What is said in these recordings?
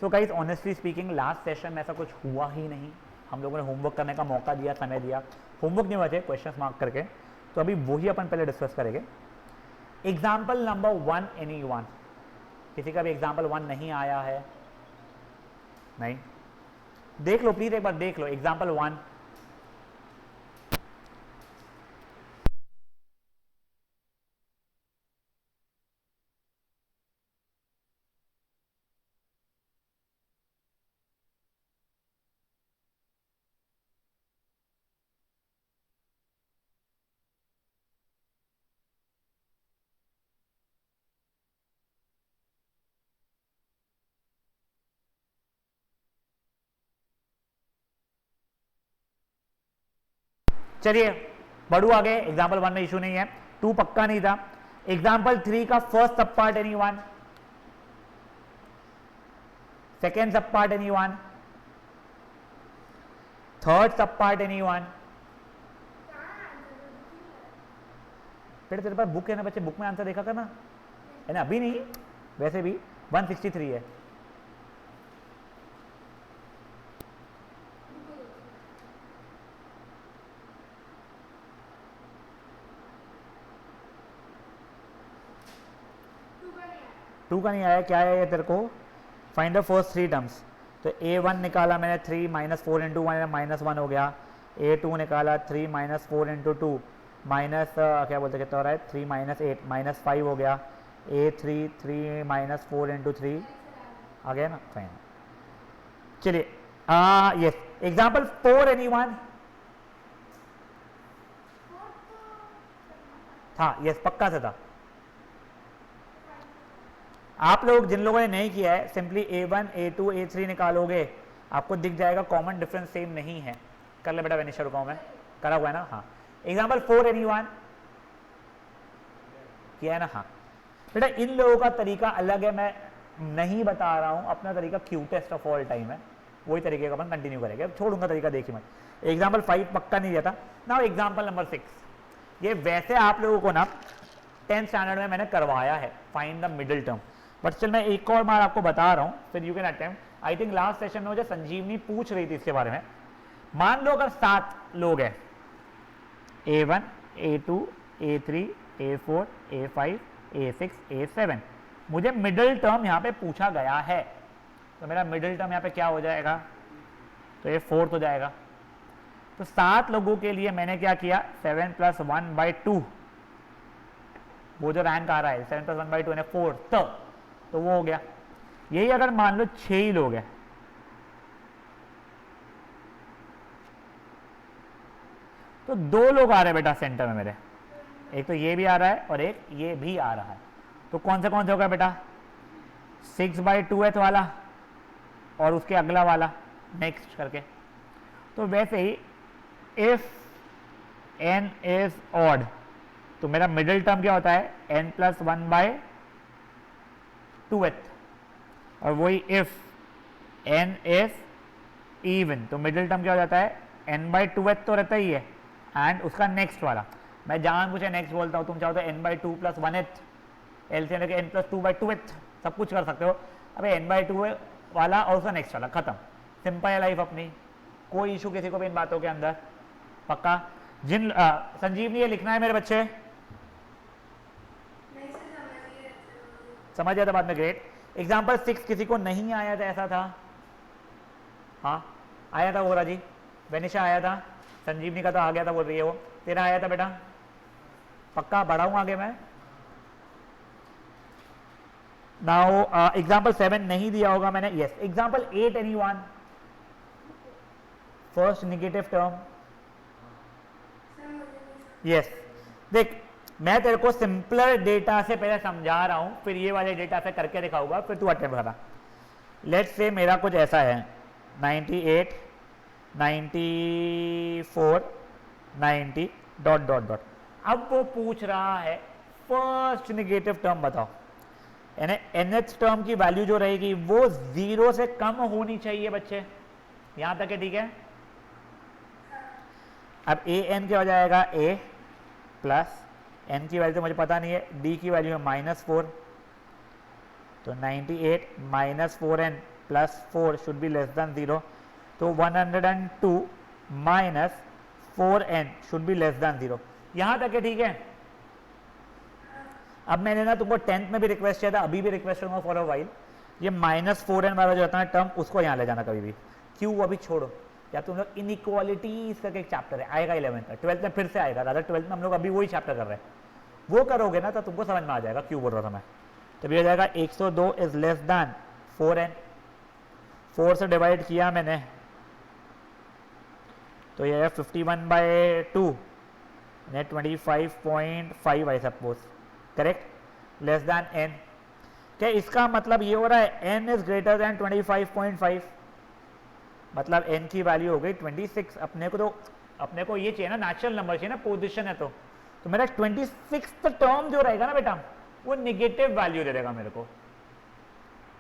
So guys honestly speaking last session में ऐसा कुछ हुआ ही नहीं, हम लोगों ने होमवर्क करने का मौका दिया, समय दिया, होमवर्क नहीं हुए थे क्वेश्चन मार्क करके, तो अभी वही अपन पहले डिस्कस करेंगे। एग्जाम्पल नंबर 1 एनी वन, किसी का भी एग्जाम्पल 1 नहीं आया है? नहीं, देख लो प्लीज एक बार देख लो एग्जाम्पल 1। चलिए बढ़ू आगे, एग्जाम्पल 1 में इशू नहीं है, 2 पक्का नहीं था। एग्जाम्पल 3 का फर्स्ट सब पार्ट एनी वन, सेकेंड सब पार्ट एनी वन, थर्ड सब पार्ट एनी वन। फिर तेरे पास बुक है ना बच्चे, बुक में आंसर देखा करना है ना, अभी नहीं वैसे भी 163 है। टू का नहीं आया, क्या है ये तेरे को? Find the first 3 terms. तो a1 निकाला मैंने 3 माइनस 4 इंटू वन माइनस 1 हो गया, a2 निकाला 3 माइनस 4 इंटू टू माइनस क्या बोलते कितना हो रहा है 3 माइनस 8 माइनस 5 हो गया, a3 3 माइनस 4 इंटू 3 आ गया ना, फाइन। चलिए यस, एग्जाम्पल 4 एनी वन? हाँ यस पक्का से था। आप लोग जिन लोगों ने नहीं किया है सिंपली a1 a2 a3 निकालोगे, आपको दिख जाएगा कॉमन डिफरेंस सेम नहीं है। कर ले बेटा वेनिशर रुकाऊ मैं, करा हुआ है ना? हाँ एग्जाम्पल 4 एनी वन किया है ना? हाँ बेटा इन लोगों का तरीका अलग है, मैं नहीं बता रहा हूं, अपना तरीका क्यूटेस्ट ऑफ ऑल टाइम है, वही तरीके का अपन कंटिन्यू करेंगे, छोड़ूंगा तरीका देखिए मत। एग्जाम्पल 5 पक्का नहीं दिया था ना। एग्जाम्पल नंबर 6, ये वैसे आप लोगों को ना 10th स्टैंडर्ड में मैंने करवाया है, find the middle term, but still मैं एक और बार आपको बता रहा हूं, फिर you can attempt. I think last session में मुझे संजीवनी पूछ रही थी इसके बारे में। मान लो अगर 7 लोग हैं, a1 a2 a3 a4 a5 a6 a7, मुझे मिडिल टर्म यहां पे पूछा गया है, तो मेरा मिडिल टर्म यहां पे क्या हो जाएगा? तो ये 4 हो जाएगा। तो 7 लोगों के लिए मैंने क्या किया, 7 + 1/2, वो जो रैंक आ रहा है 7 + 1/2 यानी 4, तो वो हो गया। यही अगर मान लो 6 ही लोग हैं, तो 2 लोग आ रहे हैं बेटा सेंटर में मेरे, एक तो ये भी आ रहा है और एक ये भी आ रहा है, तो कौन से होगा बेटा? 6/2 वाला और उसके अगला वाला नेक्स्ट करके। तो वैसे ही इफ n इज ऑड, तो मेरा मिडिल टर्म क्या होता है? n + 1/2, और वही इफ n इज इवन, तो मिडिल टर्म क्या हो जाता है? n/2 तो रहता ही है, एंड उसका नेक्स्ट वाला, मैं जानबूझे नेक्स्ट बोलता हूँ, तुम चाहो तो n/2 + 1th, एलसीएम लेके n + 2/2th, सब कुछ कर सकते हो। अबे n/2 वाला और उसका नेक्स्ट वाला, खत्म, सिंपल है लाइफ अपनी, कोई इशू किसी को भी इन बातों के अंदर, पक्का? जिन संजीवनी ये लिखना है मेरे बच्चे, समझ गया था बाद में, ग्रेट। एग्जाम्पल 6 किसी को नहीं आया था, ऐसा था? हाँ आया था, वो राजी वेनिशा आया था, संजीवनी का तो आ गया था बोल रही है वो, तेरा आया था बेटा? पक्का? बढ़ाऊं आगे मैं? नाउ एग्जाम्पल 7 नहीं दिया होगा मैंने, yes. Example 8 any one? First negative term, yes. देख मैं तेरे को सिंपलर डेटा से पहले समझा रहा हूं, फिर ये वाले डेटा से करके दिखाऊंगा, फिर तू अटेम्प्ट करना। लेट्स से मेरा कुछ ऐसा है 98 94 90 ... अब वो पूछ रहा है फर्स्ट निगेटिव टर्म बताओ, यानी nth टर्म की वैल्यू जो रहेगी वो 0 से कम होनी चाहिए बच्चे, यहां तक है ठीक है? अब an क्या हो जाएगा? a प्लस n की वैल्यू तो मुझे पता नहीं है, d की वैल्यू है -4, तो 98 - 4n plus 4 should be less than 0, तो 102 minus 4n should be less than 0। यहाँ तक है, ठीक है। अब मैंने ना तुमको 10th में भी रिक्वेस्ट किया था, अभी भी रिक्वेस्ट करूंगा फॉर अ वाइल, ये -4n वाला जो होता है टर्म, उसको यहाँ ले जाना कभी भी। क्यों, अभी छोड़ो। या तुम लोग इनइक्वालिटीज करके एक चैप्टर है, आएगा 11th में, 12th में फिर से आएगा, राधा 12th में हम लोग अभी वही चैप्टर कर रहे हैं, वो करोगे ना तो तुमको समझ में आ जाएगा क्यों बोल रहा था मैं। तब ये हो जाएगा 102 इज लेस दैन 4n, 4 से डिवाइड किया मैंने तो ये है 51/2 ने 25.5 I suppose, correct, less than n। क्या इसका मतलब ये हो रहा है n इज ग्रेटर दैन 25.5, मतलब n की वैल्यू हो गई 26। अपने को ये चाहिए ना, नेचुरल नंबर चाहिए ना, पोजीशन है तो मेरा 26th टर्म जो रहेगा ना बेटा, वो निगेटिव वैल्यू दे देगा मेरे को,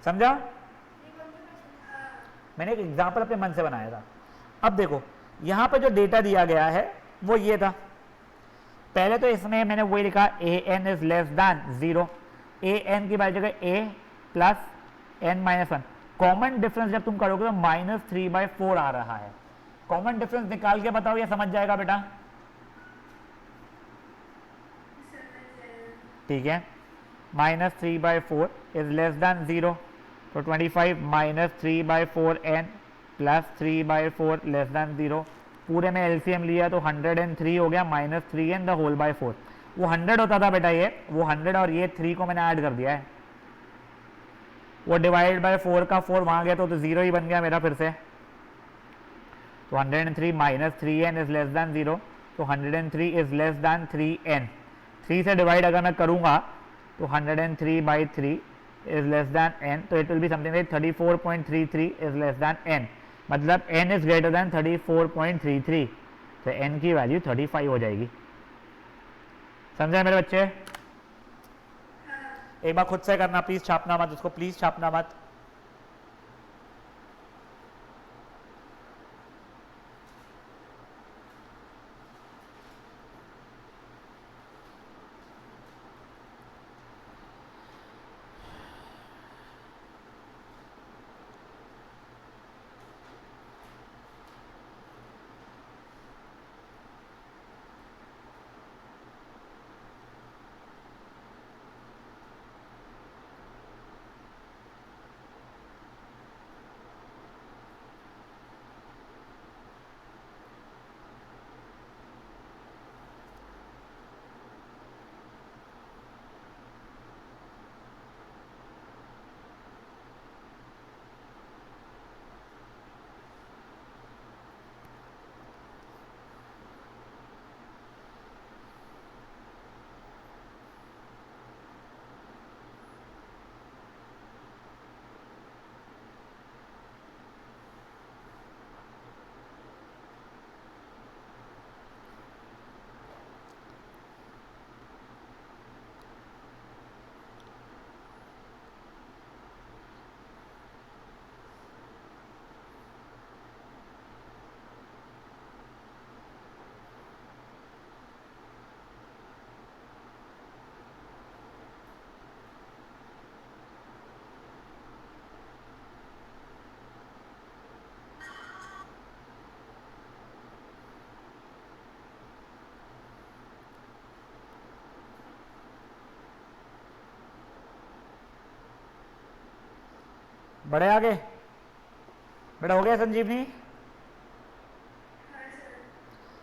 समझा? मैंने एक एग्जांपल अपने मन से बनाया था। अब देखो यहां पे जो डेटा दिया गया है वो ये था, पहले तो इसमें मैंने वही लिखा an is less than 0, an की वैल्यू जगह a plus n-1। Common difference जब तुम करोगे तो -3/4 आ रहा है। कॉमन डिफरेंस निकाल के बताओ, ये समझ जाएगा बेटा, ठीक है। -3/4 इज लेस दैन 0, तो 25 -3/4n प्लस 3/4 लेस दैन 0। पूरे में एलसीएम लिया तो 103 हो गया, -3n द होल बाय 4। वो 100 होता था बेटा, ये वो 100 और ये 3 को मैंने ऐड कर दिया है, वो डिवाइड बाय 4 का 4 वहां गया तो 0 ही बन गया मेरा फिर से। तो 103 -3n इज लेस दैन 0, तो 103 इज लेस दैन 3n। 3 से डिवाइड अगर मैं करूंगा तो 103/3 इज लेस दैन n, तो it will be something like 34.33 is less than n, मतलब n इज ग्रेटर दैन 34.33, तो n की वैल्यू 35 हो जाएगी। समझे मेरे बच्चे? एक बार खुद से करना, प्लीज छापना मत उसको, प्लीज छापना मत। बड़े आगे बेटा, हो गया संजीवनी?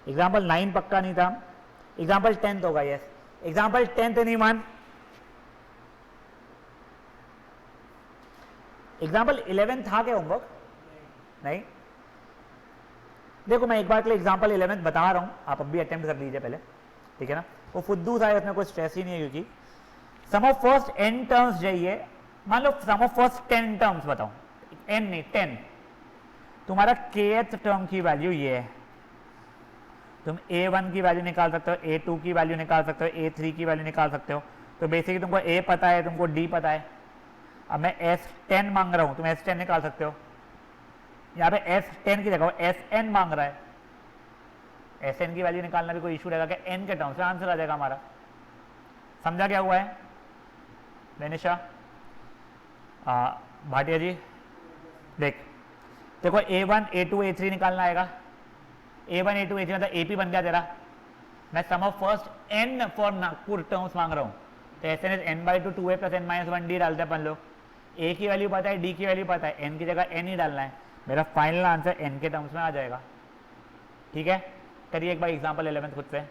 एग्जाम्पल 9 पक्का नहीं था, एग्जाम्पल 10 होगा, यस एग्जाम्पल 10 नहीं मान। एग्जाम्पल 11 था क्या होमवर्क? नहीं। देखो मैं एक बार के लिए एग्जाम्पल 11 बता रहा हूं, आप अब भी अटेम्प्ट कर लीजिए पहले, ठीक है ना। वो फुद्दू था, उसमें कोई स्ट्रेस ही नहीं है, क्योंकि सम ऑफ फर्स्ट n टर्म्स चाहिए। मान लो सम ऑफ फर्स्ट 10 टर्म्स बताओ, n नहीं 10, तुम्हारा kth टर्म की वैल्यू ये है, तुम a1 की वैल्यू निकाल सकते हो, a2 की वैल्यू निकाल सकते हो, a3 की वैल्यू निकाल सकते हो। तो बेसिकली तुमको a पता है, तुमको d पता है। अब मैं s10 मांग रहा हूं, तुम s10 निकाल सकते हो। यहाँ पे s10 की जगह sn मांग रहा है, sn की वैल्यू निकालना भी कोई इशू रहेगा क्या? n के टर्म से आंसर आ जाएगा हमारा। समझा क्या हुआ है? बेनिशा, भाटिया जी, देख देखो A1 A2 A3 निकालना आएगा। A1 A2 A3 मतलब AP बन गया तेरा। मैं sum of first n for Nagpur terms मांग रहा हूँ, तो ऐसे n/2 2a प्लस n-1d डालते हैं अपन लोग। a की वैल्यू पता है, d की वैल्यू पता है, n की जगह n ही डालना है। मेरा फाइनल आंसर n के टर्म्स में आ जाएगा। ठीक है, करिए एक बार एग्जाम्पल 11 खुद से।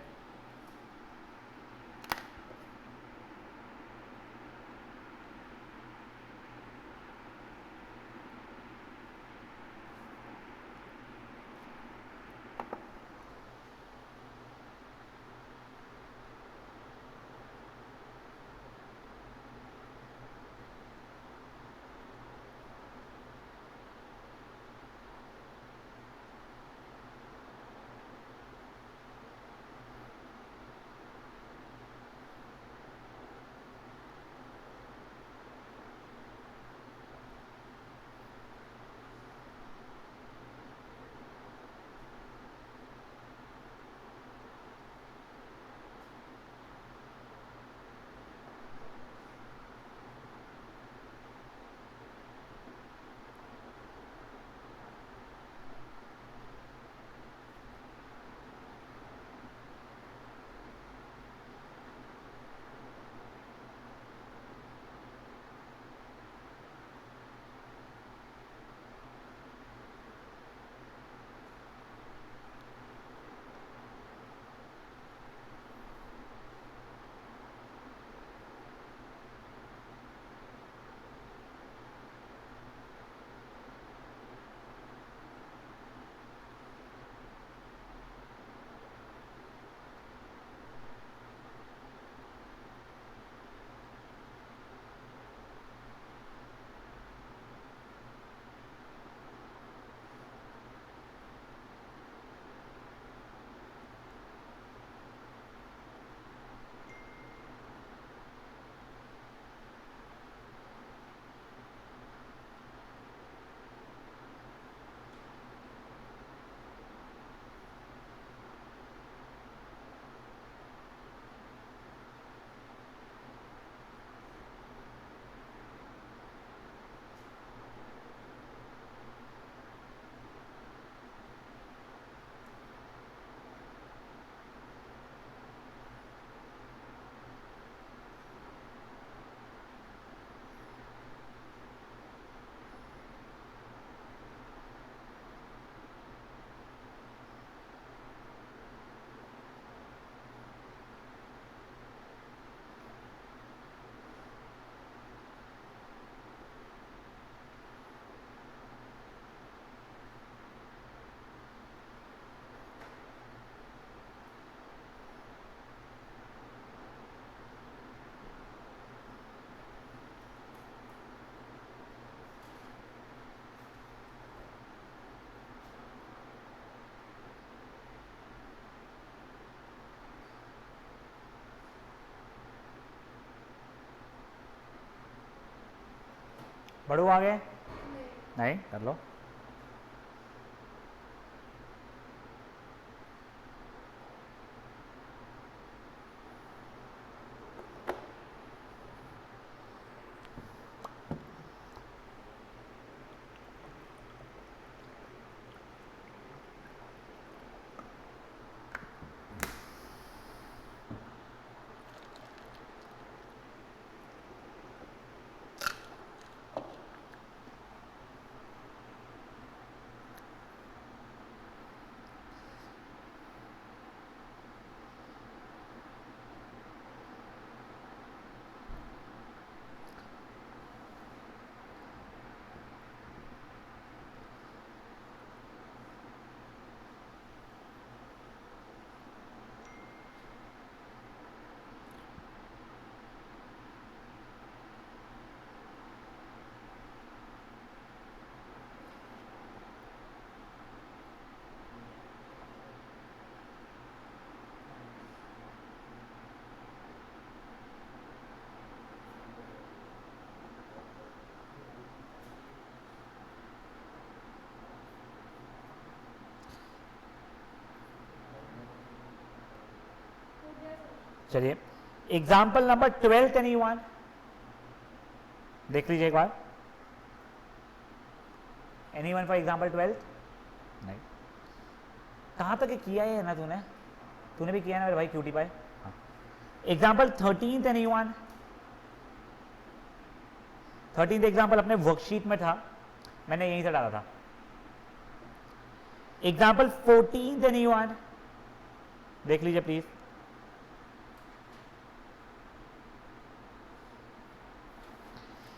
बढ़ू आगे? नहीं, कर लो। चलिए एग्जाम्पल नंबर 12 एनीवन देख लीजिए एक बार। Anyone for example 12th? नहीं। कहाँ तक किया है ना तूने भी किया ना मेरे भाई क्यूटी पाए। हाँ। Example 13th anyone? 13th example अपने वर्कशीट में था, मैंने यहीं से डाला था। Example 14th anyone? देख लीजिए प्लीज।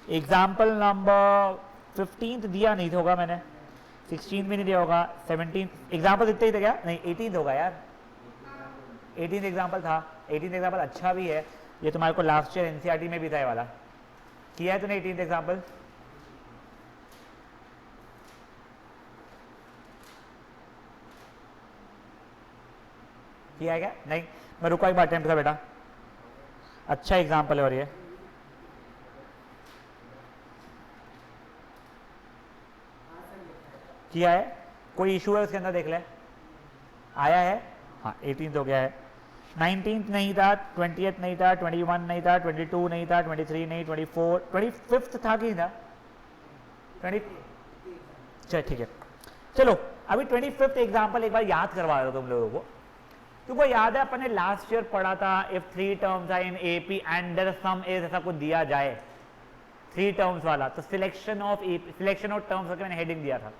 एग्जाम्पल नंबर 15th दिया नहीं होगा मैंने, 16th भी नहीं दिया होगा, 17th एग्जाम्पल इतने ही था क्या? नहीं 18th होगा यार, 18th एग्जाम्पल था। 18th एग्जाम्पल अच्छा भी है, ये तुम्हारे को लास्ट ईयर एनसीईआरटी में भी था ये वाला। किया है तूने 18th एग्जाम्पल? किया है क्या? नहीं, मैं रुका एक बार अटेम्प्ट कर बेटा, अच्छा एग्जाम्पल है। और ये किया है, कोई इशू है उसके अंदर? देख ले, आया है। हाँ 18th हो गया है। 19th नहीं था, 20th नहीं था, 21 नहीं था, 22 नहीं था, 23 नहीं, 24, 25th था कि नहीं था? 20, चल ठीक है। चलो अभी 25th एग्जाम्पल एक बार याद करवा दो तुम लोगों को। तुमको याद है अपन ने लास्ट ईयर पढ़ा था, if 3 terms are in AP and there sum is, ऐसा कुछ दिया जाए 3 टर्म्स वाला, तो सिलेक्शन ऑफ टर्म्स करके मैंने हेडिंग दिया था।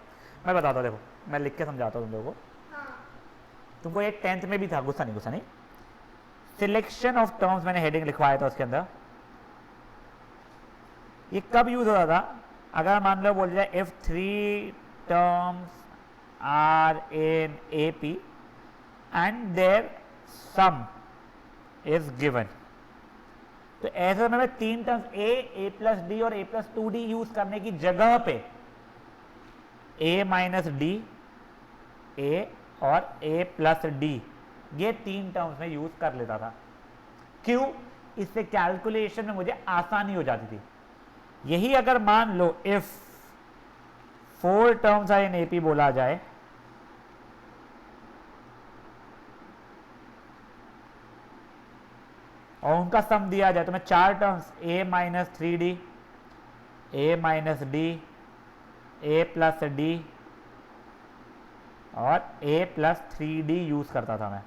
मैं बताता हूँ, देखो मैं लिख के समझाता हूँ तुम लोगों को। तुमको एक 10th में भी था, गुस्सा नहीं, सिलेक्शन ऑफ टर्म्स मैंने हेडिंग लिखवाया था उसके अंदर। ये कब यूज होता था? अगर मान लो बोल जाए if 3 terms are in AP and there sum is given, तो ऐसे में 3 टर्म्स ए प्लस डी और ए प्लस 2डी यूज करने की जगह पे ए माइनस डी, ए और ए प्लस डी, ये 3 टर्म्स में यूज कर लेता था। क्यों? इससे कैलकुलेशन में मुझे आसानी हो जाती थी। यही अगर मान लो if 4 terms are in AP बोला जाए, और उनका सम दिया जाए, तो मैं 4 टर्म्स ए माइनस 3डी, ए माइनस डी, ए प्लस डी और ए प्लस 3डी यूज करता था मैं।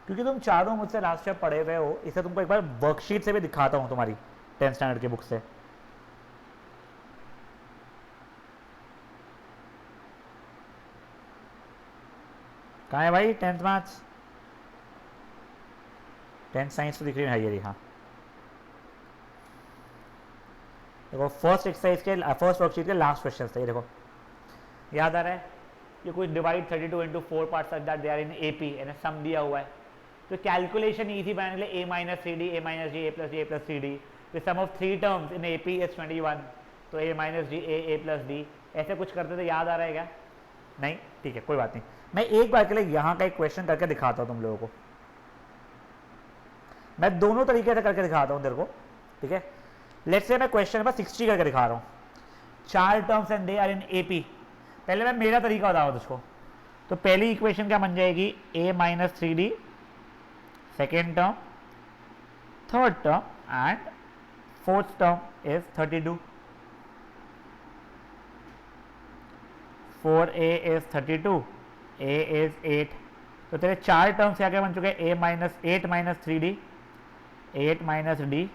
क्योंकि तुम चारों मुझसे लास्ट ईयर पढ़े हुए हो, इसे तुमको एक बार वर्कशीट से भी दिखाता हूं, तुम्हारी 10th स्टैंडर्ड की बुक से। कहाँ है भाई 10th मैथ्स? 10th साइंस तो दिख रही है ये, हाँ देखो, फर्स्ट एक्सरसाइज के फर्स्ट वर्कशीट के लास्ट क्वेश्चन थे। देखो याद आ रहा है, ये कोई divide 32 into 4 parts such that they are in AP and sum दिया हुआ है, तो कैलकुलेशन इजी बनाने के लिए ए माइनस 3डी, ए माइनस डी, ए प्लस डी, ए प्लस 3डी, the some of 3 terms in AP is 21, तो ए माइनस डी, ए प्लस डी, ऐसे कुछ करते थे। याद आ रहा है क्या? नहीं, ठीक है कोई बात नहीं। मैं एक बार के लिए यहाँ का एक क्वेश्चन करके दिखाता हूँ तुम लोगों को, मैं दोनों तरीके से करके दिखाता हूँ तेरे को, ठीक है। लेट्स से मैं क्वेश्चन नंबर 60 करके दिखा रहा हूँ। 4 terms and they are in AP. पहले मैं मेरा तरीका बताऊँ तुझको, तो पहली इक्वेशन क्या बन जाएगी? a minus 3d, second term, third term and fourth term is 32। 4a is 32, a is 8, तो तेरे 4 टर्म्स क्या बन चुके हैं? a minus 8 minus 3d, 8 minus d,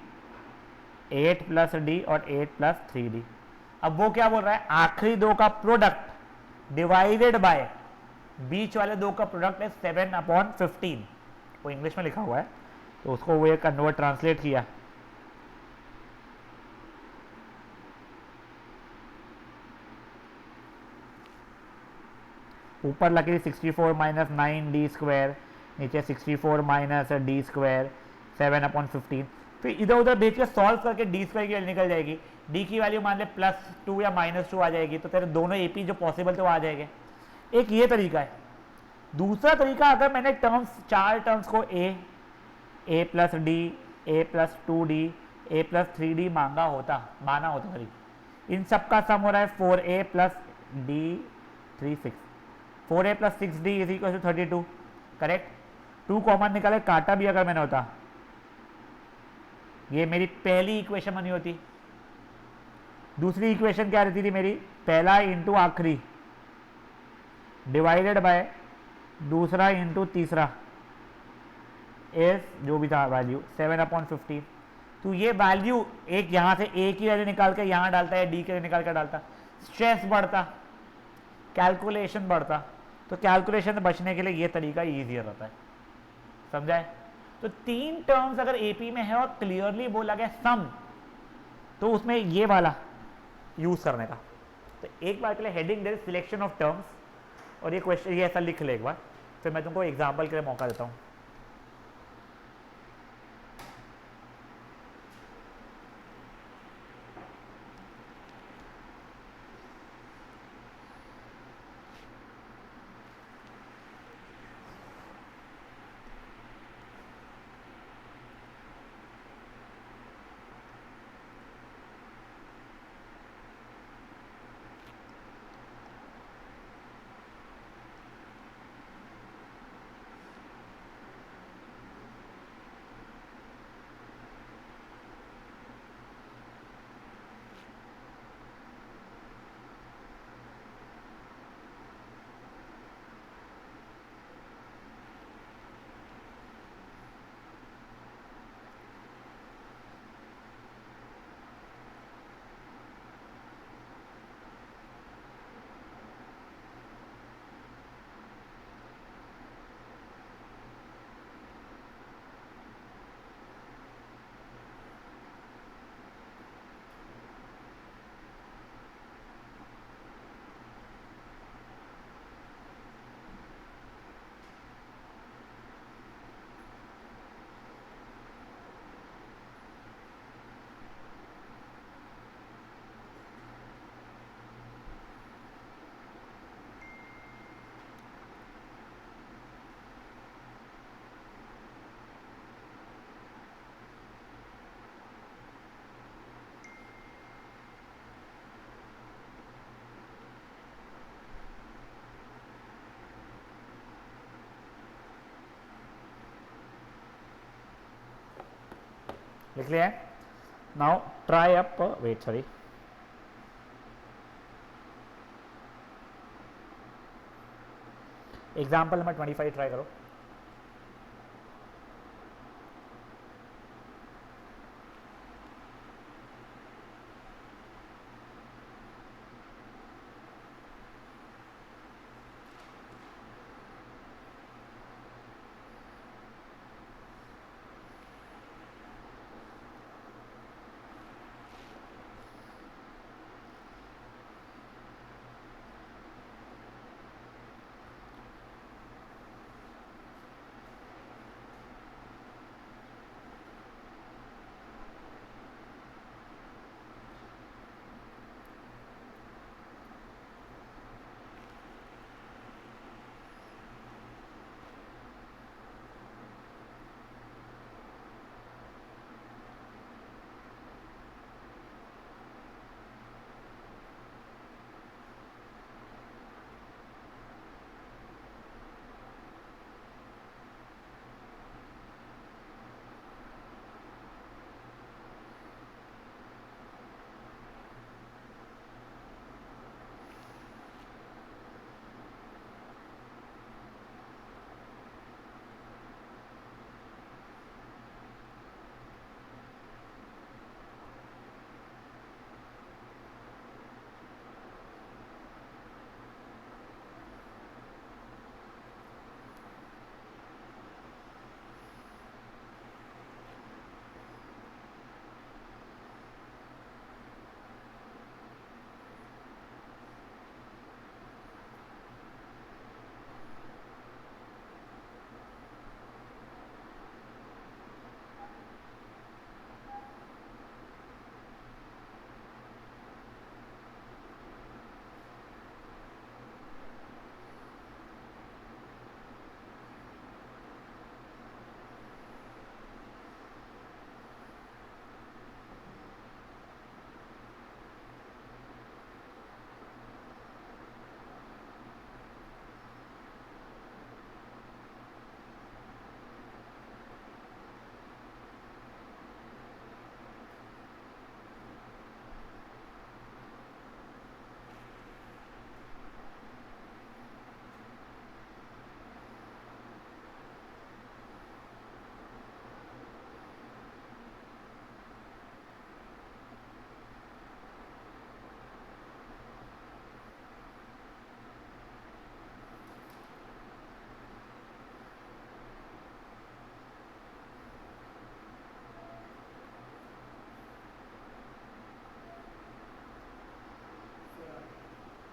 8 plus D और 8 प्लस 3d। अब वो क्या बोल रहा है? आखिरी दो का प्रोडक्ट डिवाइडेड बाय बीच वाले दो का प्रोडक्ट है 7/15। वो इंग्लिश में लिखा हुआ है, तो उसको वो कन्वर्ट ट्रांसलेट किया। ऊपर लगी 64 माइनस 9d स्क्वायर, नीचे 64 माइनस डी स्क्वायर 7/15। फिर इधर उधर भेज के सॉल्व करके डी स्क्वायर की वैल्यू निकल जाएगी। डी की वैल्यू मान ले +2 या -2 आ जाएगी, तो तेरे दोनों एपी जो पॉसिबल थे वो आ जाएंगे। एक ये तरीका है। दूसरा तरीका, अगर मैंने टर्म्स 4 टर्म्स को ए प्लस डी, ए प्लस 2d, ए प्लस 3d माना होता सॉरी, इन सब का सम हो रहा है 4a प्लस डी 36, 4a प्लस 6d is equal to 32, correct. 2 common निकाले, काटा भी अगर मैंने होता, ये मेरी पहली इक्वेशन बनी होती। दूसरी इक्वेशन क्या रहती थी मेरी, पहला इंटू आखिरी डिवाइडेड बाय दूसरा इंटू तीसरा इज जो भी था वैल्यू 7/15। तो ये वैल्यू एक यहाँ से ए की वैल्यू निकाल के यहाँ डालता है, डी की वैल्यू निकाल कर डालता, स्ट्रेस बढ़ता, कैलकुलेशन बढ़ता। तो कैलकुलेशन से बचने के लिए ये तरीका ईजियर रहता है, समझा है। तो 3 टर्म्स अगर एपी में है और क्लियरली बोला गया सम, तो उसमें ये वाला यूज करने का। तो एक बार के लिए heading they selection of terms, और ये क्वेश्चन ये ऐसा लिख ले एक बार, फिर मैं तुमको एग्जाम्पल के लिए मौका देता हूँ। लिख लिया है। Now try up, wait sorry, example number 25 try करो।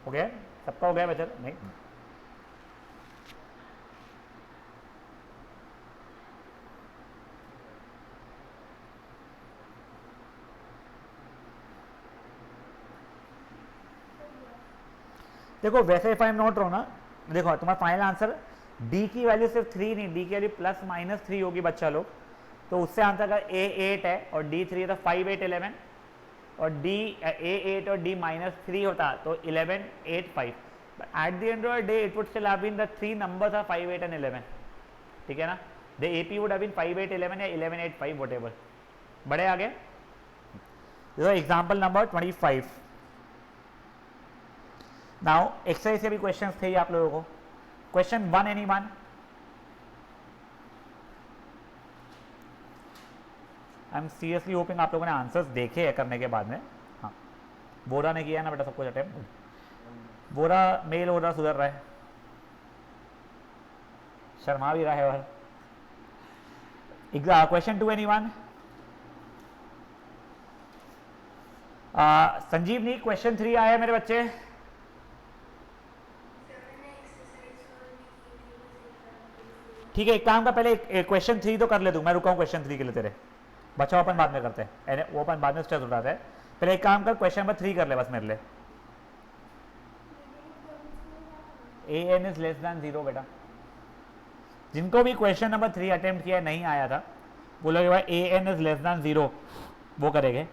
हो गया, सबका हो गया बच्चा? नहीं, देखो वैसे if I am not wrong ना, देखो तुम्हारा फाइनल आंसर डी की वैल्यू सिर्फ 3 नहीं, डी की वैल्यू प्लस माइनस 3 होगी बच्चा लोग, तो उससे आंसर अगर ए 8 है और डी 3 है तो 5 8 11, और डी ए 8 और डी माइनस 3 होता तो 11 8 5, but at the end of the day it would still have been the three numbers are 5 8 and 11, ठीक है ना? The AP would have been 5 8 11 या 11 8 5 व्हाटएवर। बड़े आगे एग्जांपल नंबर 25। नाउ एक्सरसाइज से भी क्वेश्चंस थे आप लोगों को। Question 1 anyone? I am seriously hopping आप लोगों ने आंसर्स देखे हैं करने के बाद में। हाँ, बोरा ने किया ना बेटा सब कुछ अटेम्प्ट। बोरा मेल हो रहा, सुधर रहा है, शर्मा भी रहा है। और क्वेश्चन 2 एनीवन? संजीव नहीं, क्वेश्चन 3 आया मेरे बच्चे। ठीक है, एक काम का पहले क्वेश्चन 3 तो कर ले दूं, मैं रुका हूं क्वेश्चन 3 के लिए तेरे। बचा अपन बाद में करते हैं, वो अपन बाद में स्ट्रेस उठाते हैं। पहले एक काम कर, क्वेश्चन नंबर 3 कर ले बस मेरे लिए। A N is less than 0 बेटा। जिनको भी क्वेश्चन नंबर 3 अटेम्प्ट किया नहीं आया था, बोलोगे भाई A N is less than 0, वो करेंगे।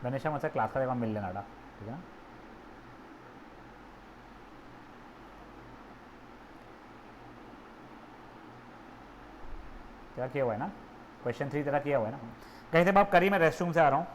गणेशा मुझसे क्लास का मिल लेना, ठीक है ना? तेरा किया हुआ है ना क्वेश्चन 3? तेरा किया हुआ है ना? कहीं से बात करी, मैं रेस्ट रूम से आ रहा हूँ।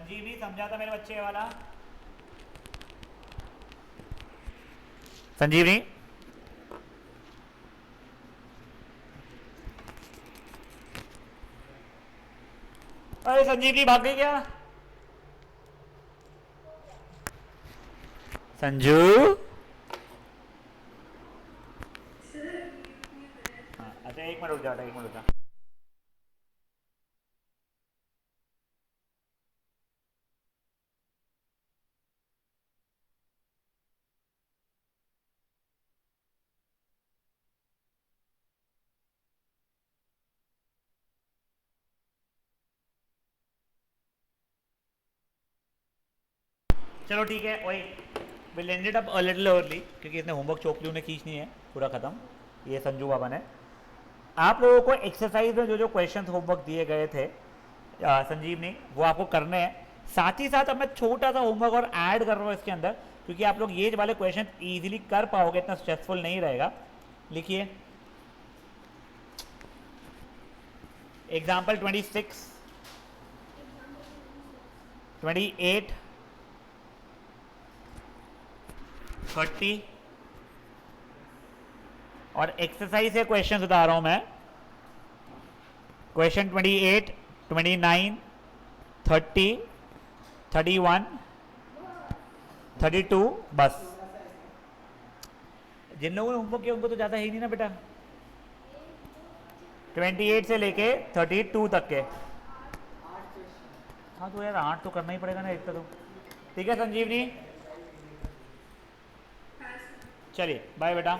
संजीवनी समझा था मेरे बच्चे वाला? संजीवनी अरे संजीवनी भाग गई क्या? संजू हाँ अच्छा एक मिनट रुक जाओ, एक मिनट रुक जाओ। चलो ठीक है, वही will and it up a little early क्योंकि इसने होमवर्क चोपड़ी ने खींचनी है पूरा ख़त्म। ये संजू बाबा ने आप लोगों को एक्सरसाइज में जो जो क्वेश्चन होमवर्क दिए गए थे संजीव ने, वो आपको करने हैं। साथ ही साथ अब मैं छोटा सा होमवर्क और ऐड कर रहा हूँ इसके अंदर, क्योंकि आप लोग ये वाले क्वेश्चन इजीली कर पाओगे, इतना स्ट्रेसफुल नहीं रहेगा। लिखिए एग्जाम्पल 26, 28, 30 और एक्सरसाइज से क्वेश्चन बता रहा हूं मैं। क्वेश्चन 28, 29, 30, 31, 32 बस। जिन लोगों ने होमवर्क किया उनको तो ज़्यादा है ही नहीं ना बेटा। 28 से लेके 32 तक के। हाँ तो यार 8 तो करना ही पड़ेगा ना इतना तो। ठीक है संजीवनी, चलिए बाय बेटा।